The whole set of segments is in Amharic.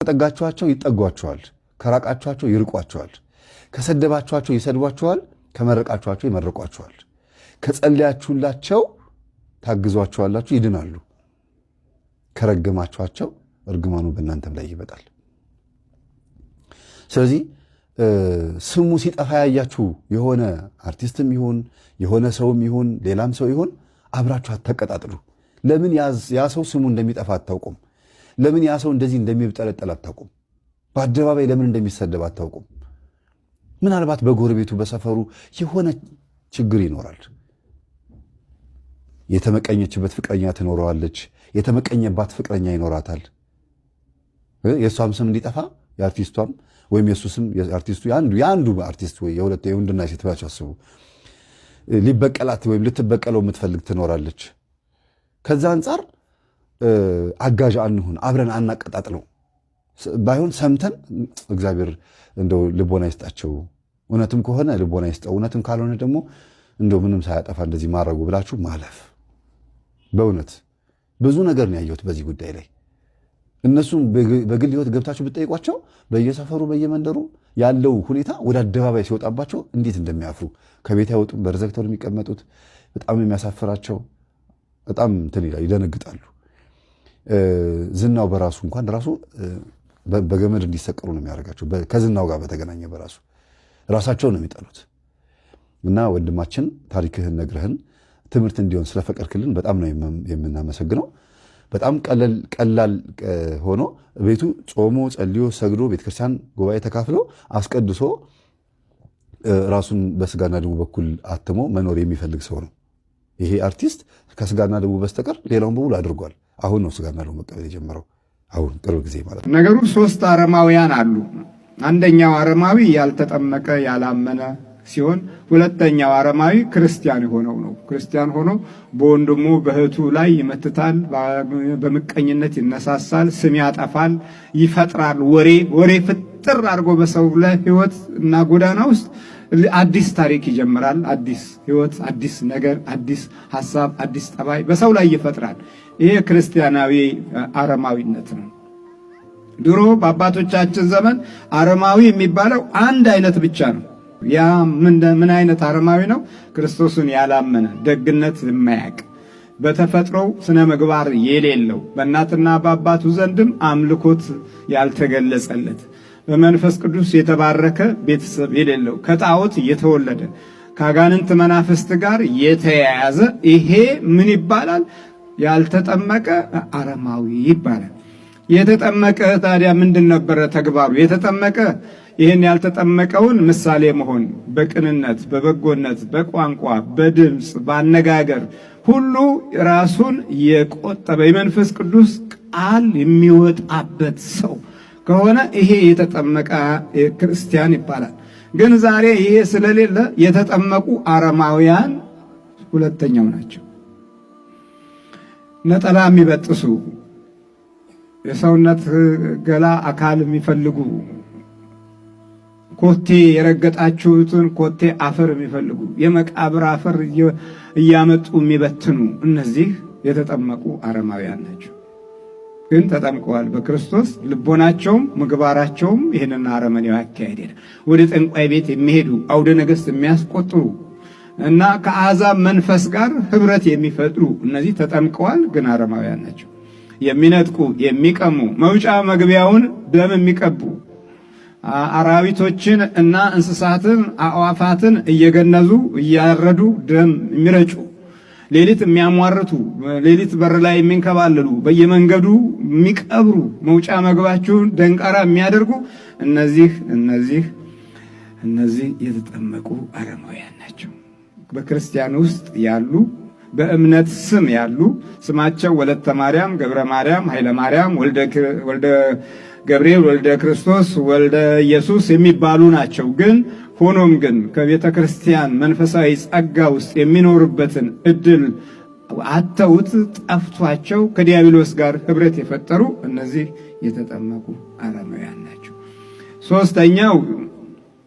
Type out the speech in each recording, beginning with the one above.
ከጠጋችኋቸው ይጠጓችኋል፣ ከራቃችኋቸው ይርቋችኋል፣ ከሰደባችኋቸው ይሰድቧችኋል፣ ከመረቃችኋቸው ይመርቋችኋል፣ ከጸለያችሁላቸው ታግዟቸዋላችሁ ይድናሉ፣ ከረገማችኋቸው እርግማኑ በእናንተም ላይ ይመጣል። ስለዚህ ስሙ ሲጠፋ ያያችሁ የሆነ አርቲስትም ይሁን የሆነ ሰውም ይሁን ሌላም ሰው ይሁን አብራችሁ አታቀጣጥሉ። ለምን ያ ሰው ስሙ እንደሚጠፋ አታውቁም። ለምን ያ ሰው እንደዚህ እንደሚብጠለጠል አታውቁም። በአደባባይ ለምን እንደሚሰደብ አታውቁም። ምናልባት በጎረቤቱ በሰፈሩ የሆነ ችግር ይኖራል። የተመቀኘችበት ፍቅረኛ ትኖረዋለች፣ የተመቀኘባት ፍቅረኛ ይኖራታል። የእሷም ስም እንዲጠፋ የአርቲስቷም ወይም የሱ ስም የአርቲስቱ የአንዱ አርቲስት ወይ የሁለት የወንድና ሴት ብላችሁ አስቡ። ሊበቀላት ወይም ልትበቀለው የምትፈልግ ትኖራለች። ከዛ አንጻር አጋዥ አንሁን፣ አብረን አናቀጣጥለው። ባይሆን ሰምተን እግዚአብሔር እንደው ልቦና ይስጣቸው፣ እውነትም ከሆነ ልቦና ይስጠው፣ እውነትም ካልሆነ ደግሞ እንደው ምንም ሳያጠፋ እንደዚህ ማድረጉ ብላችሁ ማለፍ። በእውነት ብዙ ነገር ነው ያየሁት በዚህ ጉዳይ ላይ። እነሱም በግል ህይወት ገብታችሁ ብትጠይቋቸው በየሰፈሩ በየመንደሩ ያለው ሁኔታ ወደ አደባባይ ሲወጣባቸው እንዴት እንደሚያፍሩ፣ ከቤት አይወጡም፣ በር ዘግተው የሚቀመጡት በጣም የሚያሳፍራቸው፣ በጣም እንትን ይላል፣ ይደነግጣሉ። ዝናው በራሱ እንኳን ራሱ በገመድ እንዲሰቀሉ ነው የሚያደርጋቸው። ከዝናው ጋር በተገናኘ በራሱ ራሳቸው ነው የሚጠሉት። እና ወንድማችን ታሪክህን ነግረህን ትምህርት እንዲሆን ስለፈቀድክልን በጣም ነው የምናመሰግነው። በጣም ቀላል ሆኖ ቤቱ ጾሞ ጸልዮ ሰግዶ ቤተክርስቲያን ጉባኤ ተካፍሎ አስቀድሶ ራሱን በስጋና ደሙ በኩል አትሞ መኖር የሚፈልግ ሰው ነው ይሄ አርቲስት። ከስጋና ደሙ በስተቀር ሌላውን በሙሉ አድርጓል። አሁን ነው ስጋና ደሙ መቀበል የጀመረው፣ አሁን ቅርብ ጊዜ ማለት ነው። ነገሩ ሶስት አረማውያን አሉ። አንደኛው አረማዊ ያልተጠመቀ ያላመነ ሲሆን ሁለተኛው አረማዊ ክርስቲያን ሆነው ነው። ክርስቲያን ሆኖ በወንድሙ በእህቱ ላይ ይመትታል፣ በምቀኝነት ይነሳሳል፣ ስም ያጠፋል፣ ይፈጥራል። ወሬ ፍጥር አድርጎ በሰው ላይ ህይወት እና ጎዳና ውስጥ አዲስ ታሪክ ይጀምራል። አዲስ ህይወት፣ አዲስ ነገር፣ አዲስ ሐሳብ፣ አዲስ ጠባይ በሰው ላይ ይፈጥራል። ይሄ ክርስቲያናዊ አረማዊነት ነው። ድሮ በአባቶቻችን ዘመን አረማዊ የሚባለው አንድ አይነት ብቻ ነው። ያ ምን አይነት አረማዊ ነው? ክርስቶስን ያላመነ፣ ደግነት የማያውቅ፣ በተፈጥሮው ስነ ምግባር የሌለው፣ በእናትና በአባቱ ዘንድም አምልኮት ያልተገለጸለት፣ በመንፈስ ቅዱስ የተባረከ ቤተሰብ የሌለው፣ ከጣዖት የተወለደ፣ ከአጋንንት መናፍስት ጋር የተያያዘ፣ ይሄ ምን ይባላል? ያልተጠመቀ አረማዊ ይባላል። የተጠመቀ ታዲያ ምንድን ነበረ ተግባሩ? የተጠመቀ ይህን ያልተጠመቀውን ምሳሌ መሆን፣ በቅንነት፣ በበጎነት፣ በቋንቋ፣ በድምፅ፣ በአነጋገር ሁሉ ራሱን የቆጠበ የመንፈስ ቅዱስ ቃል የሚወጣበት ሰው ከሆነ ይሄ የተጠመቀ ክርስቲያን ይባላል። ግን ዛሬ ይሄ ስለሌለ የተጠመቁ አረማውያን ሁለተኛው ናቸው። ነጠላ የሚበጥሱ፣ የሰውነት ገላ አካል የሚፈልጉ፣ ኮቴ የረገጣችሁትን ኮቴ አፈር የሚፈልጉ፣ የመቃብር አፈር እያመጡ የሚበትኑ፣ እነዚህ የተጠመቁ አረማውያን ናቸው። ግን ተጠምቀዋል በክርስቶስ። ልቦናቸውም ምግባራቸውም ይህንን አረመኔያዊ አካሄድ ሄደ። ወደ ጠንቋይ ቤት የሚሄዱ፣ አውደ ነገሥት የሚያስቆጥሩ እና ከአሕዛብ መንፈስ ጋር ህብረት የሚፈጥሩ እነዚህ ተጠምቀዋል፣ ግን አረማውያን ናቸው። የሚነጥቁ፣ የሚቀሙ፣ መውጫ መግቢያውን ደም የሚቀቡ፣ አራዊቶችን እና እንስሳትን አዕዋፋትን እየገነዙ እያረዱ ደም የሚረጩ፣ ሌሊት የሚያሟርቱ፣ ሌሊት በር ላይ የሚንከባለሉ፣ በየመንገዱ የሚቀብሩ፣ መውጫ መግባቸውን ደንቃራ የሚያደርጉ እነዚህ የተጠመቁ አረማውያን ናቸው። በክርስቲያን ውስጥ ያሉ በእምነት ስም ያሉ ስማቸው ወለተ ማርያም፣ ገብረ ማርያም፣ ኃይለ ማርያም፣ ወልደ ገብርኤል፣ ወልደ ክርስቶስ፣ ወልደ ኢየሱስ የሚባሉ ናቸው። ግን ሆኖም ግን ከቤተ ክርስቲያን መንፈሳዊ ጸጋ ውስጥ የሚኖርበትን እድል አተውት ጠፍቷቸው ከዲያብሎስ ጋር ህብረት የፈጠሩ እነዚህ የተጠመቁ አረማውያን ናቸው። ሶስተኛው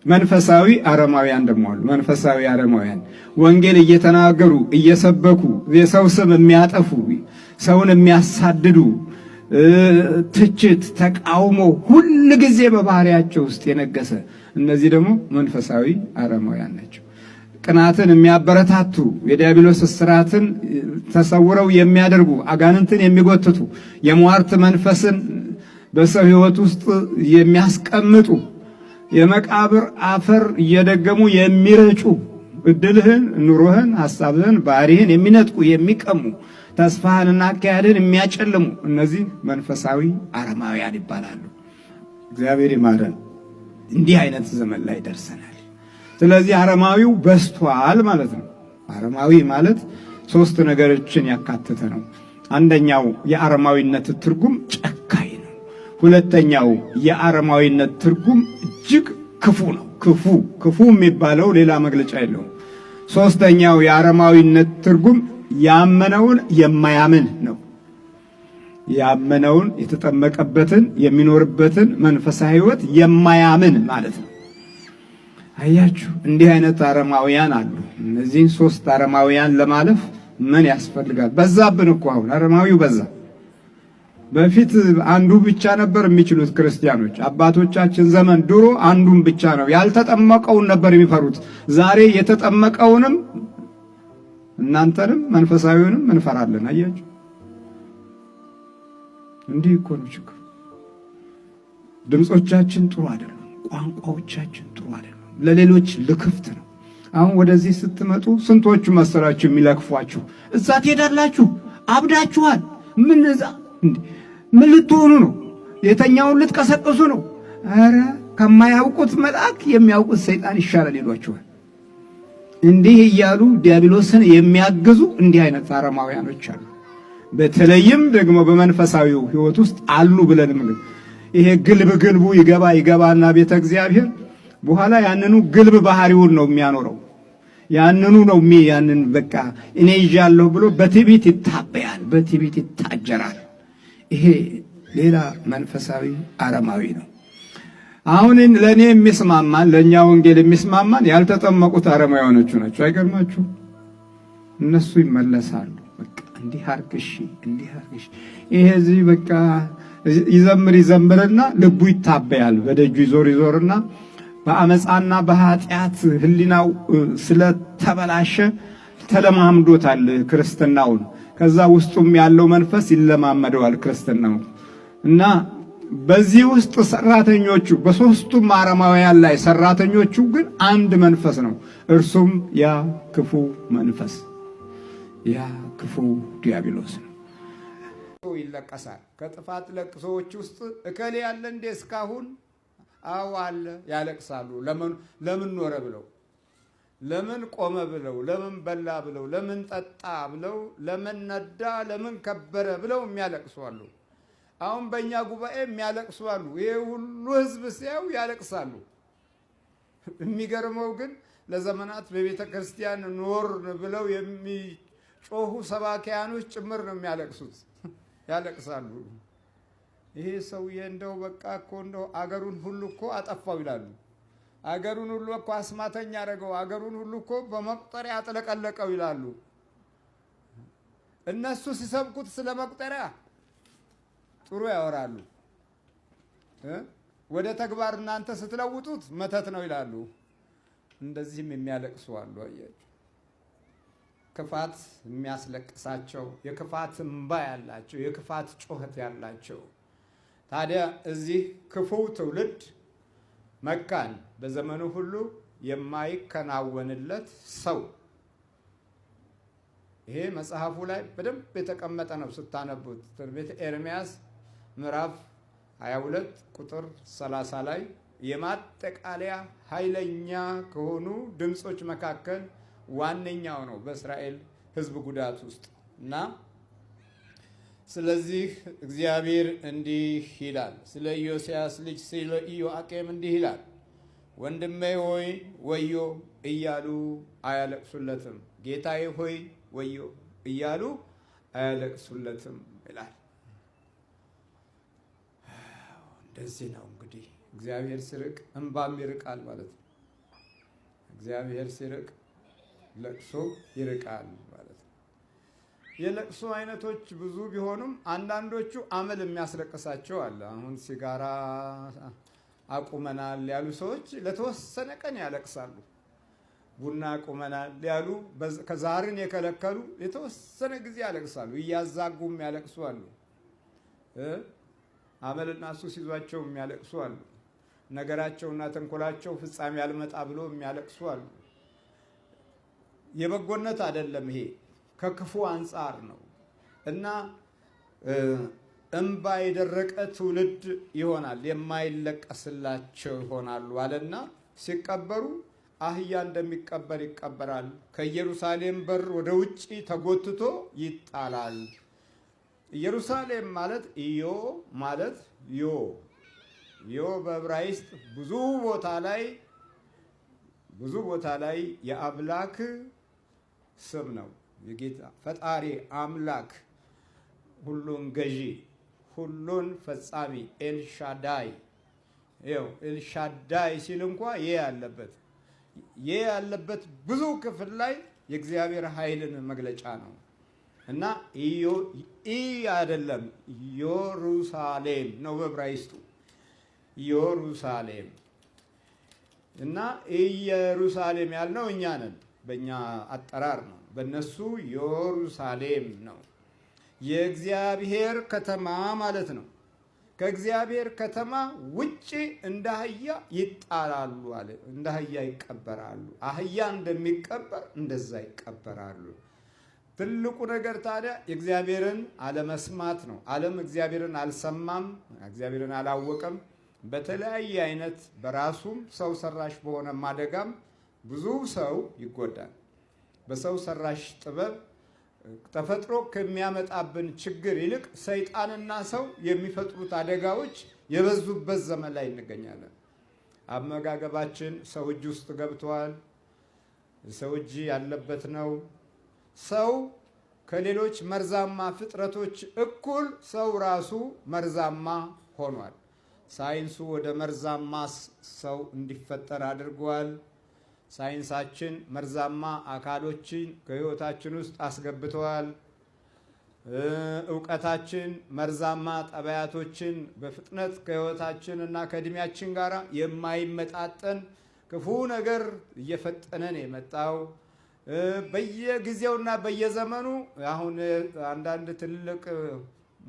መንፈሳዊ አረማውያን ደግሞ አሉ። መንፈሳዊ አረማውያን ወንጌል እየተናገሩ እየሰበኩ የሰው ስም የሚያጠፉ፣ ሰውን የሚያሳድዱ፣ ትችት፣ ተቃውሞ ሁል ጊዜ በባህሪያቸው ውስጥ የነገሰ እነዚህ ደግሞ መንፈሳዊ አረማውያን ናቸው። ቅናትን የሚያበረታቱ የዲያብሎስ እስራትን ተሰውረው የሚያደርጉ አጋንንትን የሚጎትቱ የሟርት መንፈስን በሰው ሕይወት ውስጥ የሚያስቀምጡ የመቃብር አፈር እየደገሙ የሚረጩ እድልህን፣ ኑሮህን፣ ሐሳብህን፣ ባህሪህን የሚነጥቁ የሚቀሙ ተስፋህንና አካሄድህን የሚያጨልሙ እነዚህ መንፈሳዊ አረማውያን ይባላሉ። እግዚአብሔር ይማረን። እንዲህ አይነት ዘመን ላይ ደርሰናል። ስለዚህ አረማዊው በዝቷል ማለት ነው። አረማዊ ማለት ሶስት ነገሮችን ያካተተ ነው። አንደኛው የአረማዊነት ትርጉም ጨካኝ ነው። ሁለተኛው የአረማዊነት ትርጉም እጅግ ክፉ ነው። ክፉ የሚባለው ሌላ መግለጫ የለውም። ሶስተኛው የአረማዊነት ትርጉም ያመነውን የማያምን ነው። ያመነውን የተጠመቀበትን የሚኖርበትን መንፈሳዊ ሕይወት የማያምን ማለት ነው። አያችሁ፣ እንዲህ አይነት አረማውያን አሉ። እነዚህን ሶስት አረማውያን ለማለፍ ምን ያስፈልጋል? በዛብን እኮ አሁን አረማዊው በዛ። በፊት አንዱ ብቻ ነበር የሚችሉት ክርስቲያኖች። አባቶቻችን ዘመን ድሮ አንዱን ብቻ ነው፣ ያልተጠመቀውን ነበር የሚፈሩት። ዛሬ የተጠመቀውንም እናንተንም መንፈሳዊውንም እንፈራለን። አያችሁ፣ እንዲህ እኮ ነው ችግሩ። ድምጾቻችን ጥሩ አይደለም፣ ቋንቋዎቻችን ጥሩ አይደለም፣ ለሌሎች ልክፍት ነው። አሁን ወደዚህ ስትመጡ ስንቶቹ መሰላችሁ የሚለክፏችሁ? እዛ ትሄዳላችሁ፣ አብዳችኋል። ምን ልትሆኑ ነው? የተኛውን ልትቀሰቅሱ ነው? ኧረ ከማያውቁት መልአክ የሚያውቁት ሰይጣን ይሻላል ይሏችኋል። እንዲህ እያሉ ዲያብሎስን የሚያግዙ እንዲህ አይነት አረማውያኖች አሉ። በተለይም ደግሞ በመንፈሳዊው ሕይወት ውስጥ አሉ ብለን ይሄ ግልቡ ይገባና ቤተ እግዚአብሔር በኋላ ያንኑ ግልብ ባህሪውን ነው የሚያኖረው። ያንኑ ነው ያንን በቃ እኔ ይዣለሁ ብሎ በትዕቢት ይታበያል፣ በትዕቢት ይታጀራል። ይሄ ሌላ መንፈሳዊ አረማዊ ነው። አሁን ለእኔ የሚስማማን ለእኛ ወንጌል የሚስማማን ያልተጠመቁት አረማውያኖቹ ናቸው። አይገርማችሁ? እነሱ ይመለሳሉ። በቃ እንዲህ አርግሽ ይሄ እዚህ በቃ ይዘምርና ልቡ ይታበያል። በደጁ ይዞርና በአመፃና በኃጢአት ህሊናው ስለተበላሸ ተለማምዶታል ክርስትናውን። ከዛ ውስጡም ያለው መንፈስ ይለማመደዋል ክርስትናው እና በዚህ ውስጥ ሰራተኞቹ በሶስቱም አረማውያን ላይ ሰራተኞቹ ግን አንድ መንፈስ ነው። እርሱም ያ ክፉ መንፈስ፣ ያ ክፉ ዲያብሎስ ነው። ይለቀሳል። ከጥፋት ለቅሶዎች ውስጥ እከሌ ያለ እንደ እስካሁን አዎ አለ። ያለቅሳሉ። ለምን ኖረ ብለው፣ ለምን ቆመ ብለው፣ ለምን በላ ብለው፣ ለምን ጠጣ ብለው፣ ለምን ነዳ፣ ለምን ከበረ ብለው የሚያለቅሱ አሉ። አሁን በእኛ ጉባኤ የሚያለቅሱ አሉ። ይሄ ሁሉ ህዝብ ሲያዩ ያለቅሳሉ። የሚገርመው ግን ለዘመናት በቤተ ክርስቲያን ኖርን ብለው የሚጮሁ ሰባኪያኖች ጭምር ነው የሚያለቅሱት። ያለቅሳሉ። ይሄ ሰውዬ እንደው በቃ እኮ እንደው አገሩን ሁሉ እኮ አጠፋው ይላሉ። አገሩን ሁሉ እኮ አስማተኛ አደረገው፣ አገሩን ሁሉ እኮ በመቁጠሪያ አጥለቀለቀው ይላሉ። እነሱ ሲሰብኩት ስለ መቁጠሪያ ጥሩ ያወራሉ። ወደ ተግባር እናንተ ስትለውጡት መተት ነው ይላሉ። እንደዚህም የሚያለቅሱ አሉ። አያችሁ፣ ክፋት የሚያስለቅሳቸው፣ የክፋት እንባ ያላቸው፣ የክፋት ጩኸት ያላቸው። ታዲያ እዚህ ክፉ ትውልድ መካን በዘመኑ ሁሉ የማይከናወንለት ሰው፣ ይሄ መጽሐፉ ላይ በደንብ የተቀመጠ ነው ስታነቡት። ትንቢተ ኤርምያስ ምዕራፍ 22 ቁጥር 30 ላይ የማጠቃለያ ኃይለኛ ከሆኑ ድምጾች መካከል ዋነኛው ነው በእስራኤል ሕዝብ ጉዳት ውስጥ እና ስለዚህ እግዚአብሔር እንዲህ ይላል፣ ስለ ኢዮስያስ ልጅ ስለ ኢዮአቄም እንዲህ ይላል፣ ወንድሜ ሆይ ወዮ እያሉ አያለቅሱለትም፣ ጌታዬ ሆይ ወዮ እያሉ አያለቅሱለትም ይላል። እንደዚህ ነው እንግዲህ እግዚአብሔር ሲርቅ እንባም ይርቃል ማለት ነው። እግዚአብሔር ሲርቅ ለቅሶ ይርቃል ማለት ነው። የለቅሶ አይነቶች ብዙ ቢሆኑም አንዳንዶቹ አመል የሚያስለቅሳቸው አለ። አሁን ሲጋራ አቁመናል ያሉ ሰዎች ለተወሰነ ቀን ያለቅሳሉ። ቡና አቁመናል ያሉ ከዛርን የከለከሉ የተወሰነ ጊዜ ያለቅሳሉ። እያዛጉም ያለቅሱ አሉ። አመልና ሱስ ይዟቸው የሚያለቅሱ አሉ። ነገራቸውና ተንኮላቸው ፍጻሜ ያልመጣ ብሎ የሚያለቅሱ አሉ። የበጎነት አይደለም ይሄ፣ ከክፉ አንጻር ነው። እና እንባ የደረቀ ትውልድ ይሆናል፣ የማይለቀስላቸው ይሆናሉ አለና ሲቀበሩ አህያ እንደሚቀበር ይቀበራል፣ ከኢየሩሳሌም በር ወደ ውጪ ተጎትቶ ይጣላል። ኢየሩሳሌም ማለት ኢዮ ማለት ዮ በዕብራይስጥ ብዙ ቦታ ላይ የአምላክ ስም ነው። የጌታ ፈጣሪ አምላክ፣ ሁሉን ገዢ፣ ሁሉን ፈጻሚ ኤልሻዳይ። ይኸው ኤልሻዳይ ሲል እንኳ ያለበት ብዙ ክፍል ላይ የእግዚአብሔር ኃይልን መግለጫ ነው። እና አይደለም ኢየሩሳሌም ነው በዕብራይስጡ ኢየሩሳሌም። እና ኢየሩሳሌም ያልነው እኛ ነን፣ በእኛ አጠራር ነው። በእነሱ ኢየሩሳሌም ነው፣ የእግዚአብሔር ከተማ ማለት ነው። ከእግዚአብሔር ከተማ ውጪ እንደ አህያ ይጣላሉ አለ። እንደ አህያ ይቀበራሉ። አህያ እንደሚቀበር እንደዛ ይቀበራሉ። ትልቁ ነገር ታዲያ የእግዚአብሔርን አለመስማት ነው። ዓለም እግዚአብሔርን አልሰማም፣ እግዚአብሔርን አላወቀም። በተለያየ አይነት በራሱም ሰው ሰራሽ በሆነ ማደጋም ብዙ ሰው ይጎዳል። በሰው ሰራሽ ጥበብ ተፈጥሮ ከሚያመጣብን ችግር ይልቅ ሰይጣንና ሰው የሚፈጥሩት አደጋዎች የበዙበት ዘመን ላይ እንገኛለን። አመጋገባችን ሰው እጅ ውስጥ ገብቷል። ሰው እጅ ያለበት ነው። ሰው ከሌሎች መርዛማ ፍጥረቶች እኩል ሰው ራሱ መርዛማ ሆኗል። ሳይንሱ ወደ መርዛማ ሰው እንዲፈጠር አድርጓል። ሳይንሳችን መርዛማ አካሎችን ከህይወታችን ውስጥ አስገብተዋል። እውቀታችን መርዛማ ጠባያቶችን በፍጥነት ከህይወታችን እና ከእድሜያችን ጋር የማይመጣጠን ክፉ ነገር እየፈጠነን የመጣው በየጊዜውና በየዘመኑ። አሁን አንዳንድ ትልቅ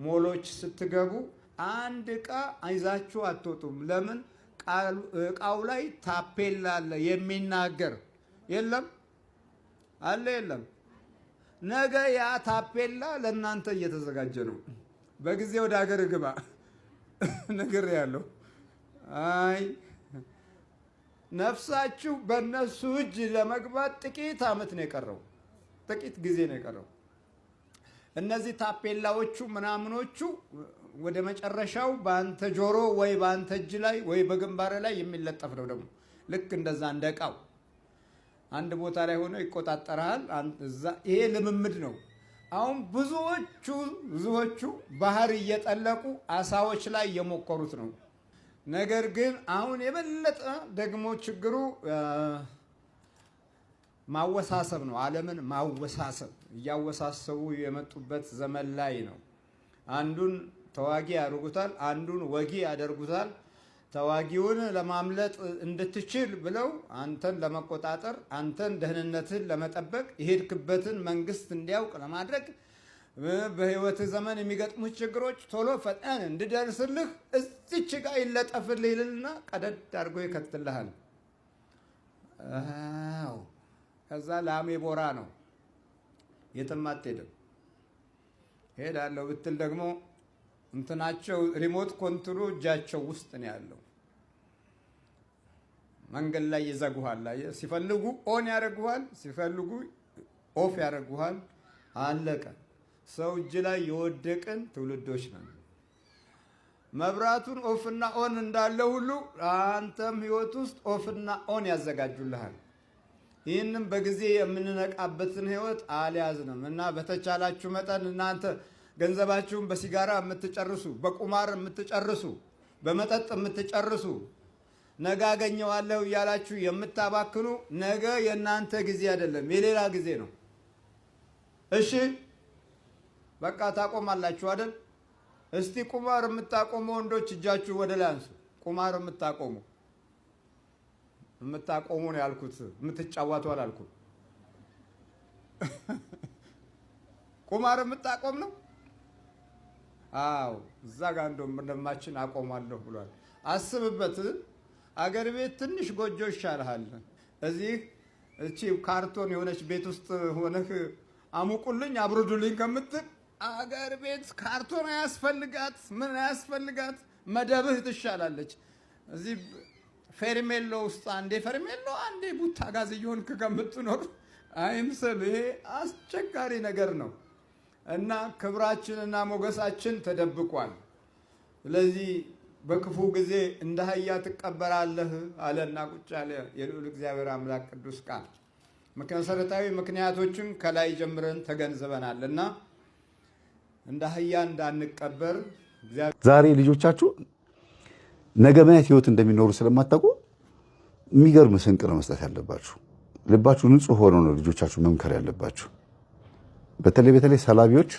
ሞሎች ስትገቡ አንድ ዕቃ አይዛችሁ አትወጡም። ለምን? እቃው ላይ ታፔላ አለ የሚናገር። የለም አለ የለም። ነገ ያ ታፔላ ለእናንተ እየተዘጋጀ ነው። በጊዜ ወደ ሀገር ግባ ነገር ያለው አይ ነፍሳችሁ በእነሱ እጅ ለመግባት ጥቂት ዓመት ነው የቀረው፣ ጥቂት ጊዜ ነው የቀረው። እነዚህ ታፔላዎቹ ምናምኖቹ ወደ መጨረሻው በአንተ ጆሮ ወይ በአንተ እጅ ላይ ወይ በግንባር ላይ የሚለጠፍ ነው። ደግሞ ልክ እንደዛ እንደ ዕቃው አንድ ቦታ ላይ ሆኖ ይቆጣጠራል። ይሄ ልምምድ ነው። አሁን ብዙዎቹ ባህር እየጠለቁ አሳዎች ላይ እየሞከሩት ነው። ነገር ግን አሁን የበለጠ ደግሞ ችግሩ ማወሳሰብ ነው። ዓለምን ማወሳሰብ እያወሳሰቡ የመጡበት ዘመን ላይ ነው። አንዱን ተዋጊ ያደርጉታል፣ አንዱን ወጊ ያደርጉታል። ተዋጊውን ለማምለጥ እንድትችል ብለው አንተን ለመቆጣጠር፣ አንተን ደህንነትን ለመጠበቅ፣ የሄድክበትን መንግስት እንዲያውቅ ለማድረግ፣ በህይወት ዘመን የሚገጥሙት ችግሮች ቶሎ ፈጠን እንድደርስልህ እዚች ጋር ይለጠፍልህ ይልና ቀደድ አድርጎ ይከትልሃል። ከዛ ላሜ ቦራ ነው፣ የትም አትሄድም። ሄዳለሁ ብትል ደግሞ እንትናቸው ሪሞት ኮንትሮ እጃቸው ውስጥ ነው ያለው። መንገድ ላይ ይዘጉሃል። ሲፈልጉ ኦን ያደርጉሃል፣ ሲፈልጉ ኦፍ ያደርጉሃል። አለቀ። ሰው እጅ ላይ የወደቅን ትውልዶች ነን። መብራቱን ኦፍና ኦን እንዳለ ሁሉ አንተም ህይወት ውስጥ ኦፍና ኦን ያዘጋጁልሃል። ይህንም በጊዜ የምንነቃበትን ህይወት አልያዝንም እና በተቻላችሁ መጠን እናንተ ገንዘባችሁን በሲጋራ የምትጨርሱ፣ በቁማር የምትጨርሱ፣ በመጠጥ የምትጨርሱ፣ ነገ አገኘዋለሁ እያላችሁ የምታባክኑ፣ ነገ የእናንተ ጊዜ አይደለም፣ የሌላ ጊዜ ነው። እሺ በቃ ታቆማላችሁ አይደል? እስቲ ቁማር የምታቆሙ ወንዶች እጃችሁ ወደ ላይ አንሱ። ቁማር የምታቆሙ ነው ያልኩት፣ የምትጫወቱ አላልኩም። ቁማር የምታቆም ነው። አዎ እዛ ጋር እንደውም እንደማችን አቆማለሁ ብሏል። አስብበት። አገር ቤት ትንሽ ጎጆ ይሻልሃል። እዚህ እቺ ካርቶን የሆነች ቤት ውስጥ ሆነህ አሙቁልኝ አብርዱልኝ ከምትል አገር ቤት ካርቶን አያስፈልጋት፣ ምን አያስፈልጋት፣ መደብህ ትሻላለች። እዚህ ፌርሜሎ ውስጥ አንዴ ፌርሜሎ አንዴ ቡታ ጋዝ እየሆንክ ከምትኖር አይምሰል። ይሄ አስቸጋሪ ነገር ነው እና ክብራችንና ሞገሳችን ተደብቋል። ስለዚህ በክፉ ጊዜ እንደ አህያ ትቀበራለህ አለና ቁጭ ያለ የልዑል እግዚአብሔር አምላክ ቅዱስ ቃል። መሰረታዊ ምክንያቶችን ከላይ ጀምረን ተገንዝበናል እና እንደ አህያ እንዳንቀበር ዛሬ ልጆቻችሁ ነገ ምን አይነት ህይወት እንደሚኖሩ ስለማታውቁ የሚገርም ስንቅ ነው መስጠት ያለባችሁ። ልባችሁ ንጹህ ሆኖ ነው ልጆቻችሁ መምከር ያለባችሁ። በተለይ ሰላቢዎች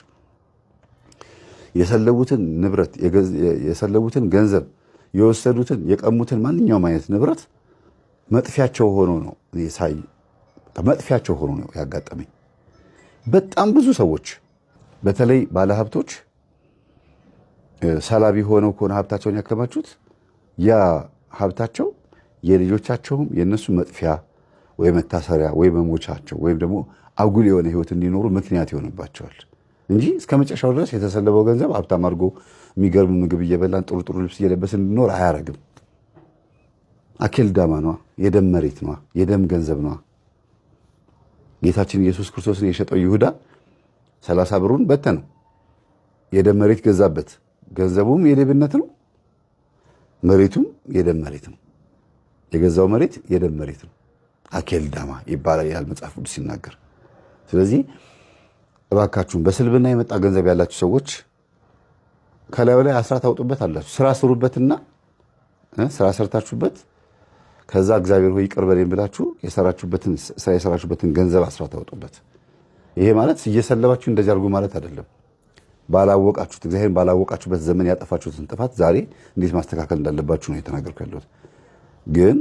የሰለቡትን ንብረት፣ የሰለቡትን ገንዘብ፣ የወሰዱትን የቀሙትን ማንኛውም አይነት ንብረት መጥፊያቸው ሆኖ ነው መጥፊያቸው ሆኖ ነው ያጋጠመኝ። በጣም ብዙ ሰዎች በተለይ ባለሀብቶች ሰላቢ ሆነው ከሆነ ሀብታቸውን ያከማቹት ያ ሀብታቸው የልጆቻቸውም የነሱ መጥፊያ ወይ መታሰሪያ ወይ መሞቻቸው ወይም ደግሞ አጉል የሆነ ህይወት እንዲኖሩ ምክንያት ይሆንባቸዋል እንጂ እስከ መጨረሻው ድረስ የተሰለበው ገንዘብ ሀብታም አድርጎ የሚገርም ምግብ እየበላን ጥሩ ጥሩ ልብስ እየለበስን እንዲኖር አያረግም። አኬልዳማ ነዋ፣ የደም መሬት ነዋ፣ የደም ገንዘብ ነዋ። ጌታችን ኢየሱስ ክርስቶስን የሸጠው ይሁዳ 30 ብሩን በተነው፣ የደም መሬት ገዛበት። ገንዘቡም የሌብነት ነው፣ መሬቱም የደም መሬት ነው። የገዛው መሬት የደም መሬት ነው። አኬልዳማ ይባላል ያል መጽሐፍ ቅዱስ ሲናገር። ስለዚህ እባካችሁን በስልብና የመጣ ገንዘብ ያላችሁ ሰዎች ከላዩ ላይ አስራት አውጡበት አላችሁ። ስራ ስሩበትና ስራ ሰርታችሁበት ከዛ እግዚአብሔር ሆይ ይቅር በለኝ ብላችሁ የሰራችሁበትን ገንዘብ አስራት አውጡበት። ይሄ ማለት እየሰለባችሁ እንደዚህ አድርጉ ማለት አይደለም። ባላወቃችሁት እግዚአብሔርን ባላወቃችሁበት ዘመን ያጠፋችሁትን ጥፋት ዛሬ እንዴት ማስተካከል እንዳለባችሁ ነው የተናገርኩ ያለሁት። ግን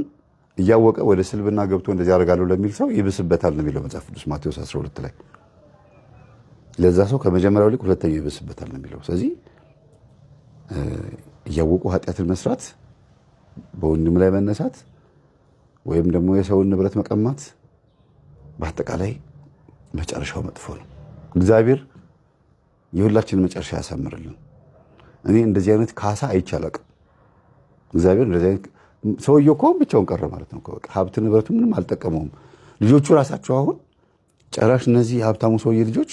እያወቀ ወደ ስልብና ገብቶ እንደዚህ አደርጋለሁ ለሚል ሰው ይብስበታል ነው የሚለው መጽሐፍ ቅዱስ ማቴዎስ 12 ላይ። ለዛ ሰው ከመጀመሪያው ልክ ሁለተኛው ይብስበታል ነው የሚለው። ስለዚህ እያወቁ ኃጢአትን መስራት፣ በወንድም ላይ መነሳት ወይም ደግሞ የሰውን ንብረት መቀማት በአጠቃላይ መጨረሻው መጥፎ ነው። እግዚአብሔር የሁላችንን መጨረሻ ያሳምርልን። እኔ እንደዚህ አይነት ካሳ አይቻላቅም። እግዚአብሔር እንደዚህ አይነት ሰውየው እኮ ብቻውን ቀረ ማለት ነው። በቃ ሀብት ንብረቱ ምንም አልጠቀመውም። ልጆቹ ራሳቸው አሁን ጨራሽ እነዚህ የሀብታሙ ሰውዬ ልጆች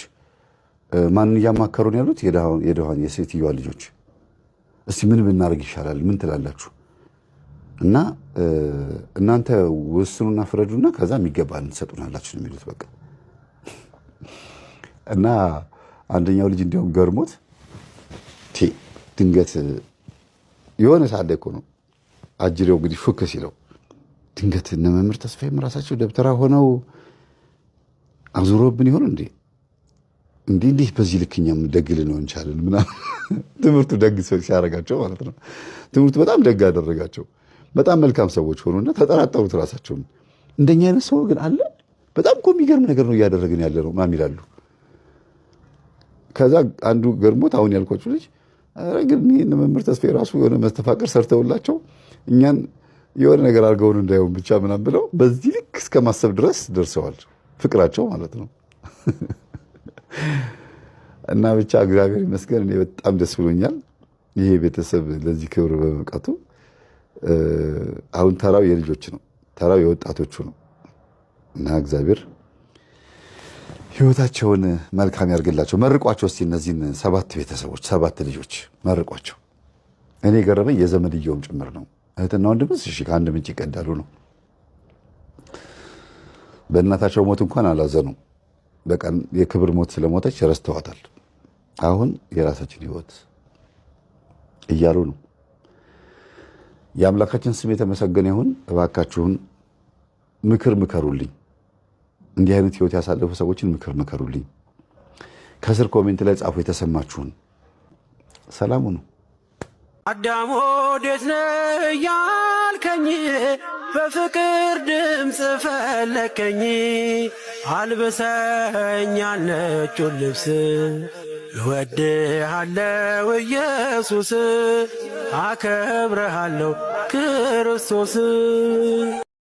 ማንን እያማከሩ ነው ያሉት? የድሃዋን የሴትዮዋ ልጆች። እስቲ ምን ብናደርግ ይሻላል? ምን ትላላችሁ? እና እናንተ ወስኑና ፍረዱና ከዛ የሚገባን ትሰጡናላችሁ ነው የሚሉት በቃ። እና አንደኛው ልጅ እንዲያውም ገርሞት ድንገት የሆነ ሰዓት ላይ እኮ ነው አጅሬው እንግዲህ ሹክ ሲለው ድንገት እነ መምህር ተስፋዬም ራሳቸው ደብተራ ሆነው አዙሮብን ይሆን እንዴ? እንዲህ በዚህ ልክኛም ደግ ልንሆን እንቻለን ምናምን። ትምህርቱ ደግ ሲያደርጋቸው ማለት ነው። ትምህርቱ በጣም ደግ አደረጋቸው። በጣም መልካም ሰዎች ሆኑና ተጠራጠሩት ራሳቸውን። እንደኛ አይነት ሰው ግን አለ? በጣም እኮ የሚገርም ነገር ነው እያደረግን ያለ ነው ምናምን ይላሉ። ከዛ አንዱ ገርሞት አሁን ያልኳችሁ ልጅ ግን እነ መምህር ተስፋዬ ራሱ የሆነ መስተፋቅር ሰርተውላቸው እኛን የሆነ ነገር አድርገውን እንዳይሆን ብቻ ምናምን ብለው በዚህ ልክ እስከ ማሰብ ድረስ ደርሰዋል። ፍቅራቸው ማለት ነው። እና ብቻ እግዚአብሔር ይመስገን እኔ በጣም ደስ ብሎኛል ይሄ ቤተሰብ ለዚህ ክብር በመብቃቱ። አሁን ተራው የልጆች ነው፣ ተራው የወጣቶቹ ነው። እና እግዚአብሔር ህይወታቸውን መልካም ያርግላቸው። መርቋቸው እስቲ እነዚህን 7 ቤተሰቦች 7 ልጆች መርቋቸው። እኔ ገረመኝ የዘመድየውም ጭምር ነው። እህትና ወንድምስ እሺ ከአንድ ምንጭ ይቀዳሉ ነው። በእናታቸው ሞት እንኳን አላዘኑም። በቃ የክብር ሞት ስለሞተች ረስተዋታል። አሁን የራሳችን ህይወት እያሉ ነው። የአምላካችን ስም የተመሰገነ ይሁን። እባካችሁን ምክር ምከሩልኝ። እንዲህ አይነት ህይወት ያሳለፉ ሰዎችን ምክር ምከሩልኝ። ከስር ኮሜንት ላይ ጻፉ የተሰማችሁን። ሰላሙ ነው። አዳም ወዴት ነህ ያልከኝ በፍቅር ድምፅ ፈለከኝ። አልብሰኛል ነጩን ልብስ እወድሃለሁ ኢየሱስ አከብረሃለሁ ክርስቶስ።